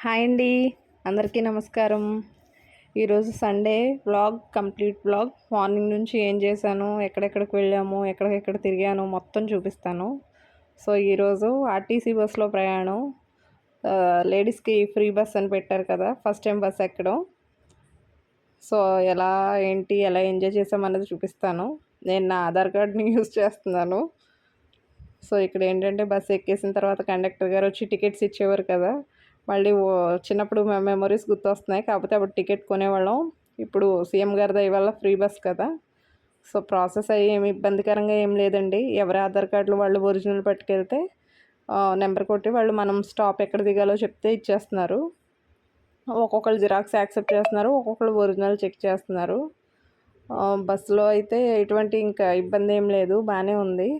Hi అండి, అందరికీ నమస్కారం. ఈరోజు సండే కంప్లీట్ వ్లాగ్. మార్నింగ్ నుంచి ఏం చేశాను, ఎక్కడెక్కడికి వెళ్ళాము, ఎక్కడెక్కడ తిరిగాను మొత్తం చూపిస్తాను. సో ఈరోజు ఆర్టీసీ బస్సులో ప్రయాణం. లేడీస్కి ఫ్రీ బస్ అని పెట్టారు కదా, ఫస్ట్ టైం బస్ ఎక్కడం. సో ఎలా ఎంజాయ్ చేసామన్నది చూపిస్తాను. నేను నా ఆధార్ కార్డ్ని యూజ్ చేస్తున్నాను. సో ఇక్కడ ఏంటంటే బస్సు ఎక్కేసిన తర్వాత కండక్టర్ గారు వచ్చి టికెట్స్ ఇచ్చేవారు కదా. మళ్ళీ చిన్నప్పుడు మెమరీస్ గుర్తొస్తున్నాయి. కాకపోతే అప్పుడు టికెట్ కొనేవాళ్ళం. ఇప్పుడు సీఎం గారి దయ వల్ల ఫ్రీ బస్ కదా. సో ప్రాసెస్ అయ్యి ఏమి ఇబ్బందికరంగా ఏం లేదండి. ఎవరి ఆధార్ కార్డులు వాళ్ళు ఒరిజినల్ పట్టుకెళ్తే నెంబర్ కొట్టి వాళ్ళు మనం స్టాప్ ఎక్కడ దిగాలో చెప్తే ఇచ్చేస్తున్నారు. ఒక్కొక్కరు జిరాక్స్ యాక్సెప్ట్ చేస్తున్నారు, ఒక్కొక్కరు ఒరిజినల్ చెక్ చేస్తున్నారు. బస్సులో అయితే ఎటువంటి ఇంకా ఇబ్బంది ఏం లేదు, బాగానే ఉంది.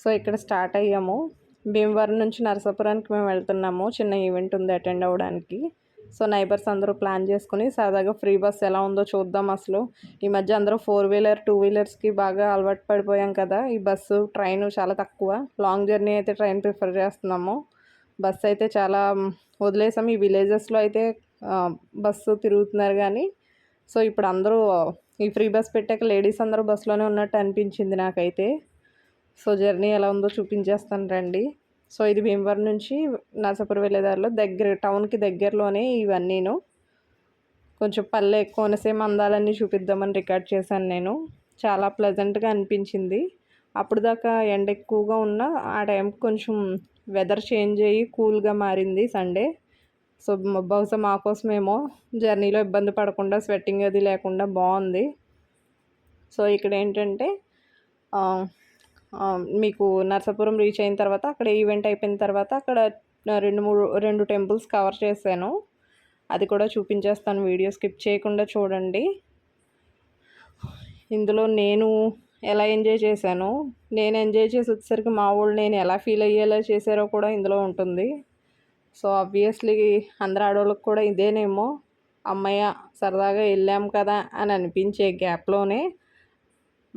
సో ఇక్కడ స్టార్ట్ అయ్యాము. భీమవరం నుంచి నరసాపురానికి మేము వెళ్తున్నాము. చిన్న ఈవెంట్ ఉంది అటెండ్ అవ్వడానికి. సో నైబర్స్ అందరూ ప్లాన్ చేసుకుని సరదాగా ఫ్రీ బస్ ఎలా ఉందో చూద్దాం. అసలు ఈ మధ్య అందరూ 4-వీలర్ 2-వీలర్స్కి బాగా అలవాటు పడిపోయాం కదా. ఈ బస్సు ట్రైన్ చాలా తక్కువ. లాంగ్ జర్నీ అయితే ట్రైన్ ప్రిఫర్ చేస్తున్నాము. బస్సు అయితే చాలా వదిలేసాము. ఈ విలేజెస్లో అయితే బస్సు తిరుగుతున్నారు కానీ. సో ఇప్పుడు అందరూ ఈ ఫ్రీ బస్ పెట్టాక లేడీస్ అందరూ బస్సులోనే ఉన్నట్టు అనిపించింది నాకైతే. సో జర్నీ ఎలా ఉందో చూపించేస్తాను రండి. సో ఇది భీమవరం నుంచి నరసాపురం వెళ్ళేదారిలో టౌన్కి దగ్గరలోనే ఇవన్నీను. కొంచెం పల్లె కోనసీమ అందాలన్నీ చూపిద్దామని రికార్డ్ చేశాను నేను. చాలా ప్లెజెంట్గా అనిపించింది. అప్పుడు దాకా ఎండ ఎక్కువగా ఉన్న ఆ టైంకి కొంచెం వెదర్ చేంజ్ అయ్యి కూల్గా మారింది సండే. సో బహుశా మా కోసమేమో జర్నీలో ఇబ్బంది పడకుండా స్వెట్టింగ్ అది లేకుండా బాగుంది. సో ఇక్కడ ఏంటంటే మీకు నరసాపురం రీచ్ అయిన తర్వాత అక్కడ ఈవెంట్ అయిపోయిన తర్వాత అక్కడ 2 టెంపుల్స్ కవర్ చేశాను. అది కూడా చూపించేస్తాను, వీడియో స్కిప్ చేయకుండా చూడండి. ఇందులో నేను ఎలా ఎంజాయ్ చేశాను, నేను ఎంజాయ్ చేసి వచ్చేసరికి మా వాళ్ళు నేను ఎలా ఫీల్ అయ్యేలా చేశారో కూడా ఇందులో ఉంటుంది. సో ఆబ్వియస్లీ అందరు ఆడవాళ్ళకి కూడా ఇదేనేమో అమ్మయ్య సరదాగా వెళ్ళాం కదా అని అనిపించే గ్యాప్లోనే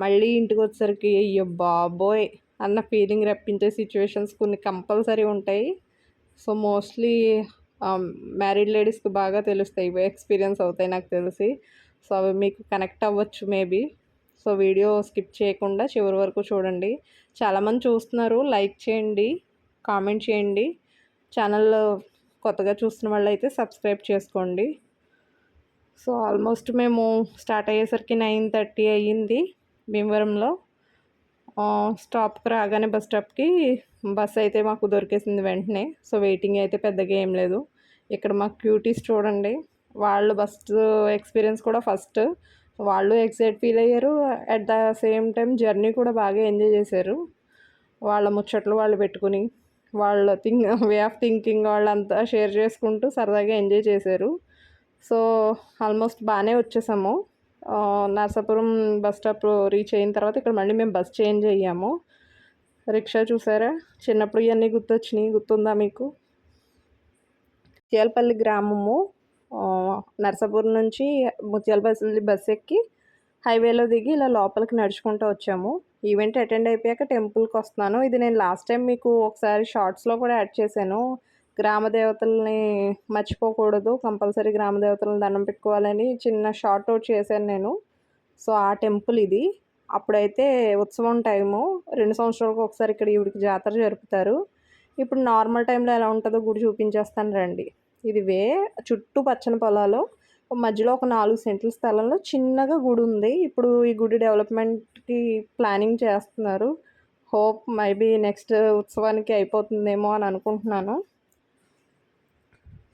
మళ్ళీ ఇంటికి వచ్చేసరికి అయ్యో బాబోయ్ అన్న ఫీలింగ్ రప్పించే సిచ్యువేషన్స్ కొన్ని కంపల్సరీ ఉంటాయి. సో మోస్ట్లీ మ్యారీడ్ లేడీస్కి బాగా తెలుస్తాయి, ఇవి ఎక్స్పీరియన్స్ అవుతాయి నాకు తెలిసి. సో అవి మీకు కనెక్ట్ అవ్వచ్చు మేబీ. సో వీడియో స్కిప్ చేయకుండా చివరి వరకు చూడండి. చాలామంది చూస్తున్నారు, లైక్ చేయండి, కామెంట్ చేయండి. ఛానల్లో కొత్తగా చూస్తున్న వాళ్ళు అయితే సబ్స్క్రైబ్ చేసుకోండి. సో ఆల్మోస్ట్ మేము స్టార్ట్ అయ్యేసరికి 9:30 అయ్యింది భీమవరంలో. స్టాప్కి రాగానే బస్ స్టాప్కి బస్ అయితే మాకు దొరికేసింది వెంటనే. సో వెయిటింగ్ అయితే పెద్దగా ఏం లేదు. ఇక్కడ మా క్యూటీస్ చూడండి, వాళ్ళు బస్ ఎక్స్పీరియన్స్ కూడా ఫస్ట్. వాళ్ళు ఎక్సైట్ ఫీల్ అయ్యారు, at the same time journey కూడా బాగా ఎంజాయ్ చేశారు. వాళ్ళ ముచ్చట్లు వాళ్ళు పెట్టుకుని వాళ్ళ వే ఆఫ్ థింకింగ్ వాళ్ళంతా షేర్ చేసుకుంటూ సరదాగా ఎంజాయ్ చేశారు. సో ఆల్మోస్ట్ బాగానే వచ్చేసాము. నరసాపురం బస్ స్టాప్ రీచ్ అయిన తర్వాత ఇక్కడ మళ్ళీ మేము బస్ చేంజ్ అయ్యాము. రిక్షా చూసారా, చిన్నప్పుడు ఇవన్నీ గుర్తొచ్చినాయి. గుర్తుందా మీకు? ముత్యాలపల్లి గ్రామము. నరసాపురం నుంచి ముత్యాలపల్లి బస్ ఎక్కి హైవేలో దిగి ఇలా లోపలికి నడుచుకుంటూ వచ్చాము. ఈవెంట్ అటెండ్ అయిపోయాక టెంపుల్కి వస్తున్నాను. ఇది నేను లాస్ట్ టైం మీకు ఒకసారి షార్ట్స్లో కూడా యాడ్ చేశాను. గ్రామ దేవతల్ని మర్చిపోకూడదు, కంపల్సరీ గ్రామ దేవతలను దండం పెట్టుకోవాలని చిన్న షార్ట్ అవుట్ చేశాను నేను. సో ఆ టెంపుల్ ఇది. అప్పుడైతే ఉత్సవం టైము, 2 సంవత్సరాలకు ఒకసారి ఇక్కడ ఈవిడికి జాతర జరుపుతారు. ఇప్పుడు నార్మల్ టైంలో ఎలా ఉంటుందో గుడి చూపించేస్తాను రండి. ఇది చుట్టూ పచ్చని పొలాలు, మధ్యలో ఒక 4 సెంట్ల స్థలంలో చిన్నగా గుడి ఉంది. ఇప్పుడు ఈ గుడి డెవలప్మెంట్కి ప్లానింగ్ చేస్తున్నారు. హోప్ మేబీ నెక్స్ట్ ఉత్సవానికి అయిపోతుందేమో అని అనుకుంటున్నాను.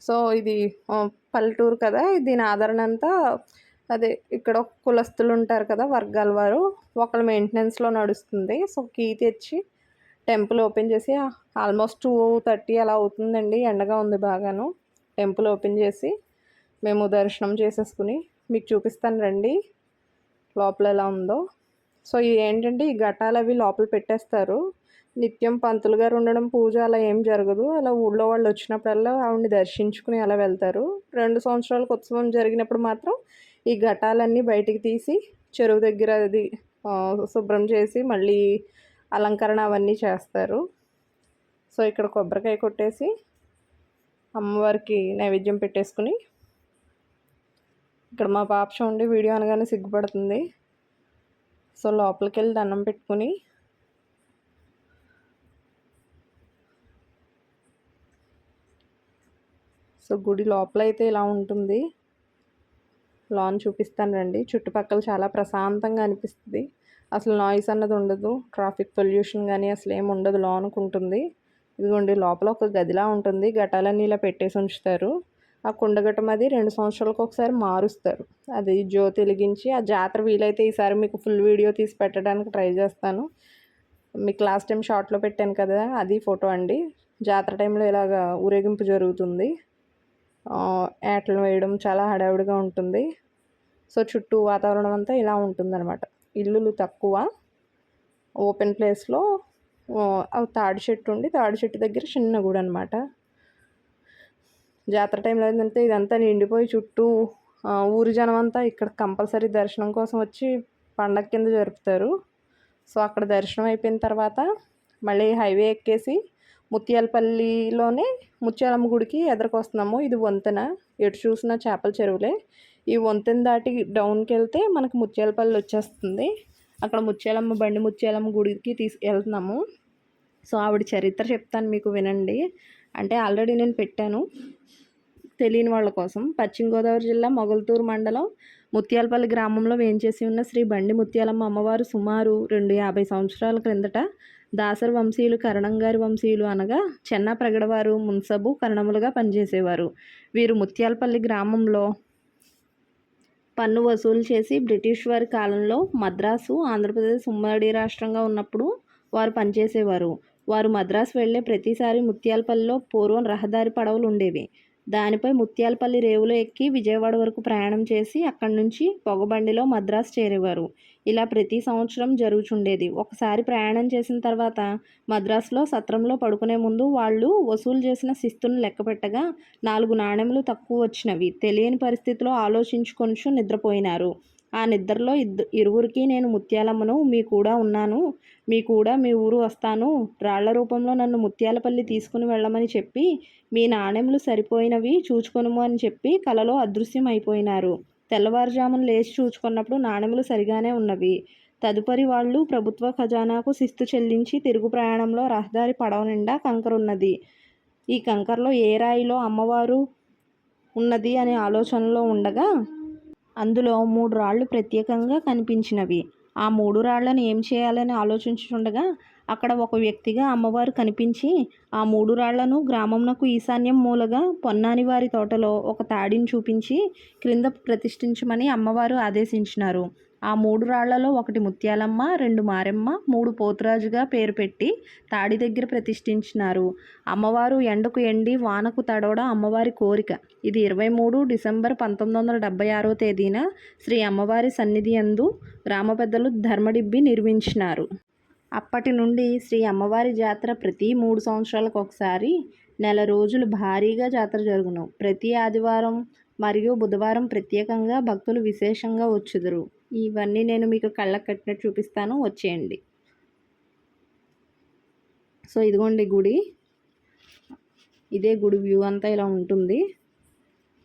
సో ఇది పల్లెటూరు కదా, దీని ఆదరణ అంతా అదే ఇక్కడ కులస్తులు ఉంటారు కదా, వర్గాల వారు, ఒకళ్ళ మెయింటెనెన్స్లో నడుస్తుంది. సో కీ తెచ్చి టెంపుల్ ఓపెన్ చేసి ఆల్మోస్ట్ 2:30 అలా అవుతుందండి. ఎండగా ఉంది బాగాను. టెంపుల్ ఓపెన్ చేసి మేము దర్శనం చేసేసుకుని మీకు చూపిస్తాను రండి లోపల ఎలా ఉందో. సో ఇది ఏంటంటే ఈ ఘటాలు అవి లోపల పెట్టేస్తారు. నిత్యం పంతులు గారు ఉండడం, పూజ అలా ఏం జరగదు. అలా ఊళ్ళో వాళ్ళు వచ్చినప్పుడల్లా ఆవిడని దర్శించుకుని అలా వెళ్తారు. 2 సంవత్సరాలకు ఉత్సవం జరిగినప్పుడు మాత్రం ఈ ఘటాలన్నీ బయటికి తీసి చెరువు దగ్గర అది శుభ్రం చేసి మళ్ళీ అలంకరణ అవన్నీ చేస్తారు. సో ఇక్కడ కొబ్బరికాయ కొట్టేసి అమ్మవారికి నైవేద్యం పెట్టేసుకుని, ఇక్కడ మా పాప చూడండి వీడియో అనగానే సిగ్గుపడుతుంది. సో లోపలికి వెళ్ళి దండం పెట్టుకుని సో గుడి లోపల అయితే ఇలా ఉంటుంది. లాన్ చూపిస్తాను రండి. చుట్టుపక్కల చాలా ప్రశాంతంగా అనిపిస్తుంది. అసలు నాయిస్ అన్నది ఉండదు, ట్రాఫిక్ పొల్యూషన్ కానీ అసలు ఏమి ఉండదు. లోనికి ఉంటుంది. ఇదిగోండి లోపల ఒక గదిలా ఉంటుంది. ఘటాలన్నీ ఇలా పెట్టేసి ఉంచుతారు. ఆ కుండఘటం అది 2 సంవత్సరాలకు ఒకసారి మారుస్తారు. అది జ్యోతి వెలిగించి ఆ జాతర వీలైతే ఈసారి మీకు ఫుల్ వీడియో తీసి పెట్టడానికి ట్రై చేస్తాను. మీకు లాస్ట్ టైం షార్ట్లో పెట్టాను కదా, అది ఫోటో అండి. జాతర టైంలో ఇలాగా ఊరేగింపు జరుగుతుంది. ఏటలు వేయడం చాలా హడావుడిగా ఉంటుంది. సో చుట్టూ వాతావరణం అంతా ఇలా ఉంటుందన్నమాట. ఇల్లులు తక్కువ, ఓపెన్ ప్లేస్లో తాడి చెట్టు ఉండి, తాడి చెట్టు దగ్గర చిన్న గుడి అనమాట. జాతర టైంలో ఏంటంటే ఇదంతా నిండిపోయి చుట్టూ ఊరి జనం అంతా ఇక్కడ కంపల్సరీ దర్శనం కోసం వచ్చి పండగ కింద జరుపుతారు. సో అక్కడ దర్శనం అయిపోయిన తర్వాత మళ్ళీ హైవే ఎక్కేసి ముత్యాలపల్లిలోనే ముత్యాలమ్మ గుడికి ఎదురుకొస్తున్నాము. ఇది వంతెన, ఎటు చూసినా చేపల చెరువులే. ఈ వంతెన దాటి డౌన్కి వెళ్తే మనకు ముత్యాలపల్లి వచ్చేస్తుంది. అక్కడ ముత్యాలమ్మ బండి ముత్యాలమ్మ గుడికి వెళ్తున్నాము. సో ఆవిడ చరిత్ర చెప్తాను మీకు, వినండి. అంటే ఆల్రెడీ నేను పెట్టాను తెలియని వాళ్ళ కోసం. పశ్చిమ గోదావరి జిల్లా మొగల్తూరు మండలం ముత్యాలపల్లి గ్రామంలో వేంచేసి ఉన్న శ్రీ బండి ముత్యాలమ్మ అమ్మవారు సుమారు 250 సంవత్సరాల క్రిందట దాసరి వంశీయులు, కరణంగారి వంశీయులు అనగా చెన్నా ప్రగడవారు మున్సబు కరణములుగా పనిచేసేవారు. వీరు ముత్యాలపల్లి గ్రామంలో పన్ను వసూలు చేసి బ్రిటిష్ వారి కాలంలో మద్రాసు, ఆంధ్రప్రదేశ్ ఉమ్మడి రాష్ట్రంగా ఉన్నప్పుడు వారు పనిచేసేవారు. వారు మద్రాసు వెళ్ళే ప్రతిసారి ముత్యాలపల్లిలో పూర్వం రహదారి పడవలు ఉండేవి. దానిపై ముత్యాలపల్లి రేవులో ఎక్కి విజయవాడ వరకు ప్రయాణం చేసి అక్కడి నుంచి పొగబండిలో మద్రాసు చేరేవారు. ఇలా ప్రతి సంవత్సరం జరుగుచుండేది. ఒకసారి ప్రయాణం చేసిన తర్వాత మద్రాసులో సత్రంలో పడుకునే ముందు వాళ్ళు వసూలు చేసిన శిస్తును లెక్కపెట్టగా 4 నాణెములు తక్కువ వచ్చినవి. తెలియని పరిస్థితిలో ఆలోచించుకొనుచు నిద్రపోయినారు. ఆ నిద్రలో ఇరువురికి నేను ముత్యాలమ్మను, మీ కూడా ఉన్నాను, మీ కూడా మీ ఊరు వస్తాను, రాళ్ల రూపంలో నన్ను ముత్యాలపల్లి తీసుకుని వెళ్ళమని చెప్పి మీ నాణెములు సరిపోయినవి చూచుకొనుము అని చెప్పి కలలో అదృశ్యం అయిపోయినారు. తెల్లవారుజామున లేచి చూచుకున్నప్పుడు నాణెములు సరిగానే ఉన్నవి. తదుపరి వాళ్ళు ప్రభుత్వ ఖజానాకు శిస్తు చెల్లించి తిరుగు ప్రయాణంలో రహదారి పడవ నిండా కంకరున్నది. ఈ కంకరలో ఏ రాయిలో అమ్మవారు ఉన్నది అనే ఆలోచనలో ఉండగా అందులో 3 రాళ్ళు ప్రత్యేకంగా కనిపించినవి. ఆ 3 రాళ్లను ఏం చేయాలని ఆలోచించుండగా అక్కడ ఒక వ్యక్తిగా అమ్మవారు కనిపించి ఆ 3 రాళ్లను గ్రామంనకు ఈశాన్యం మూలగా పొన్నాని వారి తోటలో ఒక తాడిని చూపించి క్రింద ప్రతిష్ఠించమని అమ్మవారు ఆదేశించినారు. ఆ 3 రాళ్లలో ఒకటి ముత్యాలమ్మ, 2 మారెమ్మ, 3 పోతురాజుగా పేరు పెట్టి తాడి దగ్గర ప్రతిష్ఠించినారు. అమ్మవారు ఎండకు ఎండి వానకు తడవడం అమ్మవారి కోరిక. ఇది 23 డిసెంబర్ 1976 తేదీన శ్రీ అమ్మవారి సన్నిధి యందు గ్రామ పెద్దలు ధర్మడిబ్బి నిర్మించినారు. అప్పటి నుండి శ్రీ అమ్మవారి జాతర ప్రతి 3 సంవత్సరాలకు ఒకసారి నెల రోజులు భారీగా జాతర జరుగును. ప్రతి ఆదివారం మరియు బుధవారం ప్రత్యేకంగా భక్తులు విశేషంగా వచ్చుదురు. ఇవన్నీ నేను మీకు కళ్ళకు కట్టినట్టు చూపిస్తాను, వచ్చేయండి. సో ఇదిగోండి గుడి. ఇదే గుడి వ్యూ అంతా ఇలా ఉంటుంది.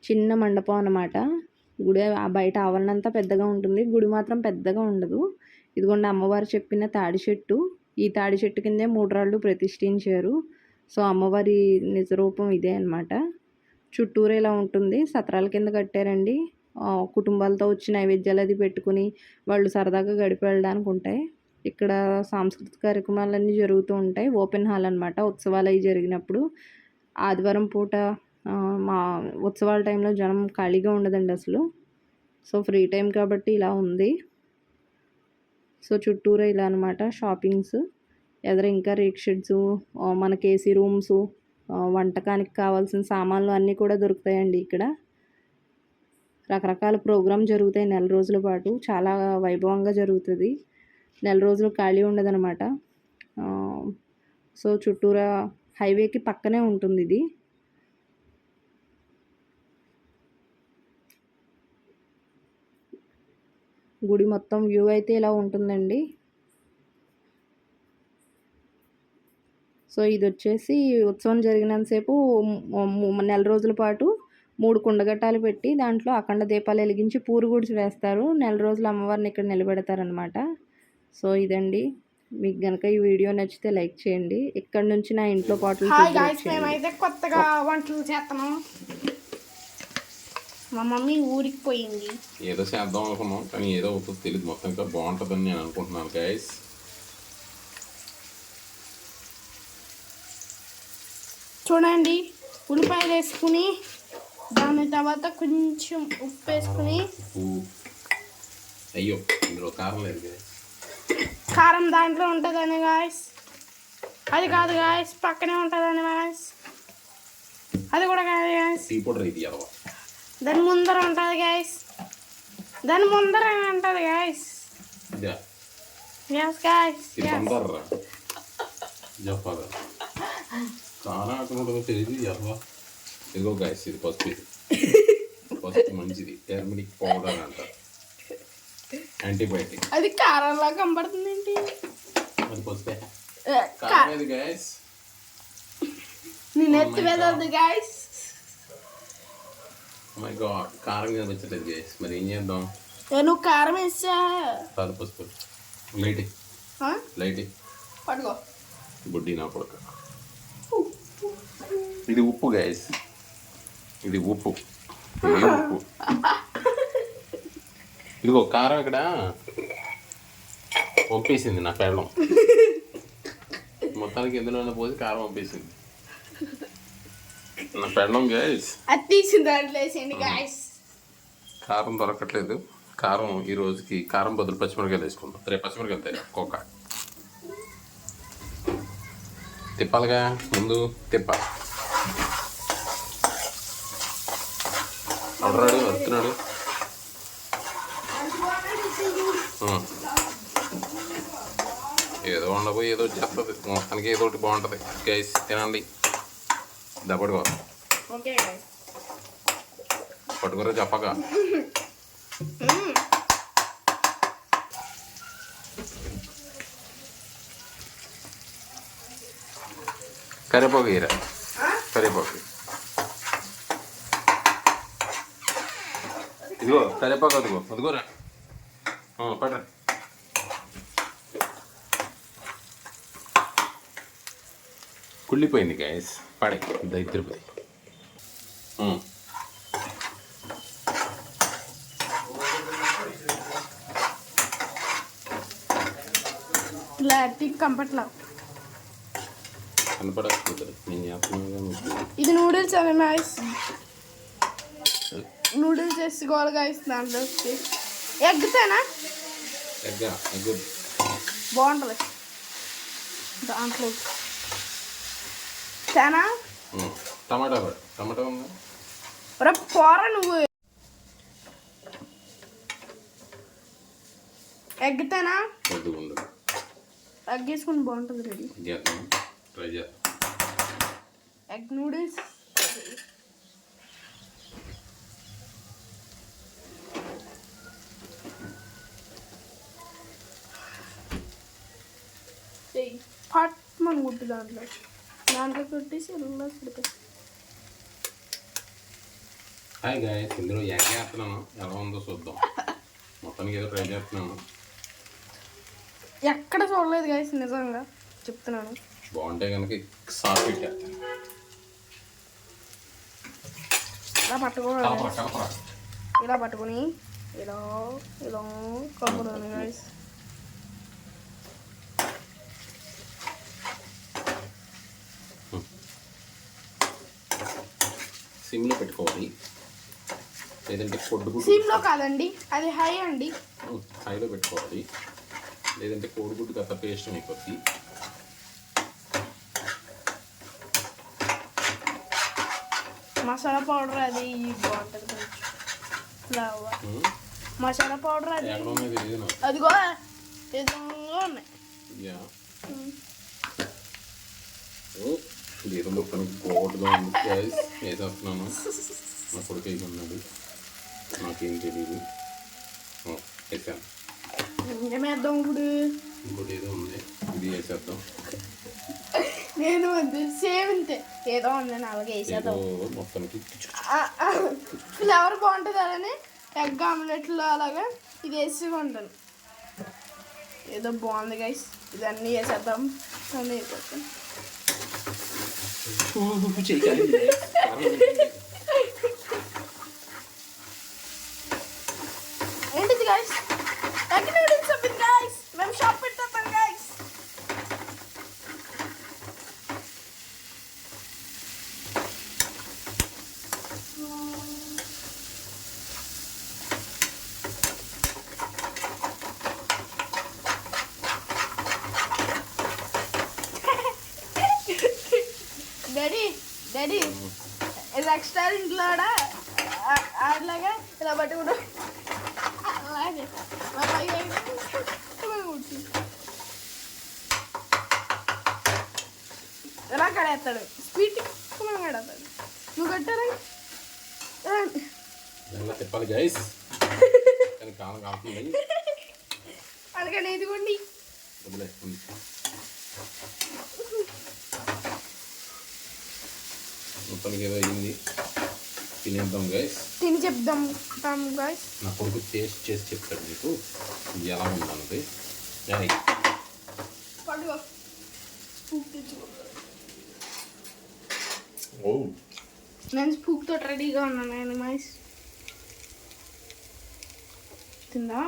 చిన్న మండపం అన్నమాట. గుడి బయట ఆవరణ అంతా పెద్దగా ఉంటుంది, గుడి మాత్రం పెద్దగా ఉండదు. ఇదిగోండి అమ్మవారు చెప్పిన తాడి చెట్టు. ఈ తాడి చెట్టు కిందే 3 రాళ్ళు ప్రతిష్ఠించారు. సో అమ్మవారి నిజరూపం ఇదే అనమాట. చుట్టూరు ఇలా ఉంటుంది. సత్రాల కింద కట్టారండి. కుటుంబాలతో వచ్చి నైవేద్యాలు అది పెట్టుకుని వాళ్ళు సరదాగా గడిపి వెళ్ళడానికి ఉంటాయి. ఇక్కడ సాంస్కృతిక కార్యక్రమాలన్నీ జరుగుతూ ఉంటాయి. ఓపెన్ హాల్ అనమాట. ఉత్సవాలు అవి జరిగినప్పుడు ఆదివారం పూట మా ఉత్సవాల టైంలో జనం ఖాళీగా ఉండదండి అసలు. సో ఫ్రీ టైం కాబట్టి ఇలా ఉంది. సో చుట్టూరా ఇలా అనమాట. షాపింగ్స్ ఎదురు ఇంకా రేక్ షెడ్స్, మనకి ఏసీ రూమ్స్, వంటకానికి కావాల్సిన సామాన్లు అన్నీ కూడా దొరుకుతాయండి ఇక్కడ. రకరకాల ప్రోగ్రాం జరుగుతాయి నెల రోజుల పాటు. చాలా వైభవంగా జరుగుతుంది. నెల రోజులు ఖాళీ ఉండదన్నమాట. సో చుట్టూరా హైవేకి పక్కనే ఉంటుంది ఇది. గుడి మొత్తం వ్యూ అయితే ఇలా ఉంటుందండి. సో ఇది వచ్చేసి ఉత్సవం జరిగినంతసేపు నెల రోజుల పాటు 3 కుండగట్టాలు పెట్టి దాంట్లో అఖండ దీపాలు వెలిగించి పూరు గుడిసి వేస్తారు. నెల రోజులు అమ్మవారిని ఇక్కడ నిలబెడతారనమాట. సో ఇదండి, మీకు కనుక ఈ వీడియో నచ్చితే లైక్ చేయండి. ఇక్కడ నుంచి నా ఇంట్లో పాటలు మేమైతే కొత్తగా వంటలు చేస్తున్నాం. మా మమ్మీ ఊరికి పోయింది. ఏదో చేద్దాం అనుకున్నాం కానీ ఏదో అవుతుందో తెలియదు. మొత్తం ఇంకా బాగుంటుందని నేను అనుకుంటున్నాను గైస్. చూడండి, ఉల్లిపాయలు వేసుకుని దాని తర్వాత కొంచెం ఉప్పు వేసుకుని. అయ్యో ఇందులో కారం లేదు. కారం దాంట్లో ఉంటుందని గాయస్. అది కాదు గాయస్, పక్కనే ఉంటుందని గాయస్. అది కూడా కాదు గాయస్, టీ పౌడర్ ఇది అదవా. దాని ముందర ఉంటుంది గాయస్. దాని ముందర ఉంటుంది గాయస్. ఎస్ గాయస్, చెప్పాలి కారం అక్కడ ఉంటుందో తెలియదు అదవా. ఇదిగో గాయస్, ఇది పసుపు. ఇది పసుపు మంచిది, టర్మరిక్ పౌడర్ అంటారు, యాంటీబయాటిక్. అది కారంలా కనబడుతుంది ఏంటి? అది పసుపే కారం గాయస్. నేను ఎత్తి వెళ్ళదు గాయస్. మై గాడ్, కారం కనిపించలేదు గైస్. మరి ఏం చేద్దాం? నువ్వు కారం వేసా కాదు పసుపు. లైట్ లైట్ పట్టుకో. బుడ్డి నా కొడుకు. ఇది ఉప్పు గైస్, ఇది ఉప్పు. ఇది ఉప్పు. ఇదిగో కారం ఇక్కడ పంపేసింది నా పెళ్ళం. మొత్తానికి ఎందులోనే పోసి కారం పంపేసింది నా పెళ్ళం గైస్. అది తీసిన దాంట్లో వేసేయండి గైస్. కారం దొరకట్లేదు. కారం ఈ రోజుకి కారం బదులు పచ్చిమిరకాయలు వేసుకుందాం. రేపు పచ్చిమిరకాయలు తాయి ఒక్కొక్క తిప్పాలిగా. ముందు తిప్పాలి. అడురాడు వస్తున్నాడు. ఏదో ఉండబోయి ఏదో చేస్తుంది. మొత్తానికి ఏదో ఒకటి బాగుంటుంది గైస్. తినండి. దప్పడుకో పట్టుకోరా చెప్పగా. కరివేపాకు వేయరా, కరివేపాకు. ఇదిగో కరివేపాకు, అదిగో అదిగోరా పడరా. కుళ్ళిపోయింది గ్యాస్. పడే దరిద్రపోయి. కంపట్లో కనపడలేదు నేను చేస్తున్నాను. ఇది నూడిల్స్ అని మ్యాస్. నూడిల్స్ వేసుకోవాలి గాయస్. దాంట్లో ఎగ్తేనా ఎగ్ బాగుంటుంది దాంట్లో. తేనా టమాటా టమాటా ఉందా? రే పోరా నువ్వు. ఎగ్తేనా ఉండదు. ఎగ్ వేసుకుని బాగుంటుంది. రెడీ ట్రై చేద్దాం. Egg noodles. పట్ మన గుడ్డు దాంట్లో కొట్టేసి ఎలా పెడతాయి. హాయ్ గాయస్, ఇందులో ఎగ్ వేస్తున్నాను. ఎలా ఉందో చూద్దాం. మొత్తానికి ఏదో ట్రై చేస్తున్నాను. ఎక్కడ చూడలేదు గాయస్, నిజంగా చెప్తున్నాను. బాగుంటే కనుక సాఫ్ పెట్టేస్తాను. ఇలా పట్టుకోవాలి. ఇలా పట్టుకొని ఇలా ఇలా కలుపుతాను గాయస్. సిమ్లో పెట్టుకోవాలి, లేదంటే కోడిగుడ్డు. సిమ్లో కాదండి, అది హై అండి. హైలో పెట్టుకోవాలి, లేదంటే కోడిగుడ్డు గత పేస్ట్ అయిపోద్ది. మసాలా పౌడర్ అది బాగుంటుంది కొంచెం. ఫ్లవర్ మసాలా పౌడర్ అది అదిగో ఏదో ఉన్నాయి. ఏదో మొత్తానికి గోడ్గా ఉంది గ్యాస్. వేసేస్తున్నాను. నా కొడుకు అయితే ఉన్నాడు, నాకేం తెలియదు. వేసాను. ఏమేద్దాం ఇప్పుడు? ఇంకోటి ఏదో ఉంది, ఇది వేసేద్దాం. నేను అంతే సేమ్ ఇంతే ఏదో ఉందని అలాగే ఏదో వేసేద్దాం. మొత్తానికి ఫ్లేవర్ బాగుంటుంది అలానే ఎగ్ ఆమ్లెట్లో అలాగా ఇది వేసి ఉంటాను. ఏదో బాగుంది గైస్, ఇదన్నీ వేసేద్దాం. అన్నీ వేసేద్దాం. చేయగలి ఏంటిది గైస్? ఎగ్ నూడిల్స్ చెప్పింది గైస్, మేము షాప్ పెట్టేస్తాం గైస్. డాడీ డాడీ ఇది ఎక్స్ట్రా ఇంట్లో అట్లాగా ఇలా పట్టుకుంటూ అలాగే మా పైకి కూర్చు ఎలా కడేస్తాడు స్వీట్ కడేస్తాడు. నువ్వు కట్టారా? ఎలా చెప్పాలి గైస్, కానీ కాలం కాకుండా అందుకని ఇదిగోండి. వదిలేస్తుంది. మొత్తానికి ఏదో అయింది, తినేద్దాం గైస్. తిని చెప్దాం గైస్. నా కొడుకు టేస్ట్ చేసి చెప్తాడు మీకు ఇది ఎలా ఉందన్నది. పడుకో స్పూక్ తెచ్చుకో. ఓ నేను స్పూక్ తోటి రెడీగా ఉన్నాను. నేను మైస్ తిందా.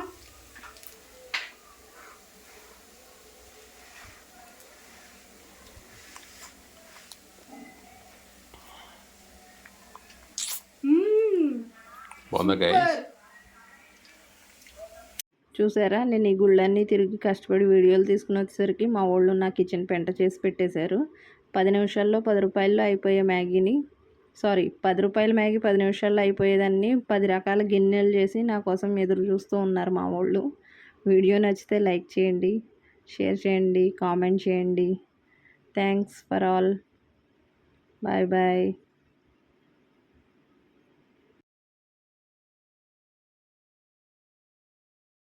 బాగుందా గైస్? చూసారా, నేను ఈ గుళ్ళన్నీ తిరిగి కష్టపడి వీడియోలు తీసుకుని వచ్చేసరికి మా వాళ్ళు నా కిచెన్ పెంట చేసి పెట్టేశారు. 10 నిమిషాల్లో 10 రూపాయల్లో అయిపోయే మ్యాగీని, సారీ 10 రూపాయల మ్యాగీ 10 నిమిషాల్లో అయిపోయేదాన్ని 10 రకాల గిన్నెలు చేసి నా కోసం ఎదురు చూస్తూ ఉన్నారు మా వాళ్ళు. వీడియో నచ్చితే లైక్ చేయండి, షేర్ చేయండి, కామెంట్ చేయండి. Thanks for all. Bye bye.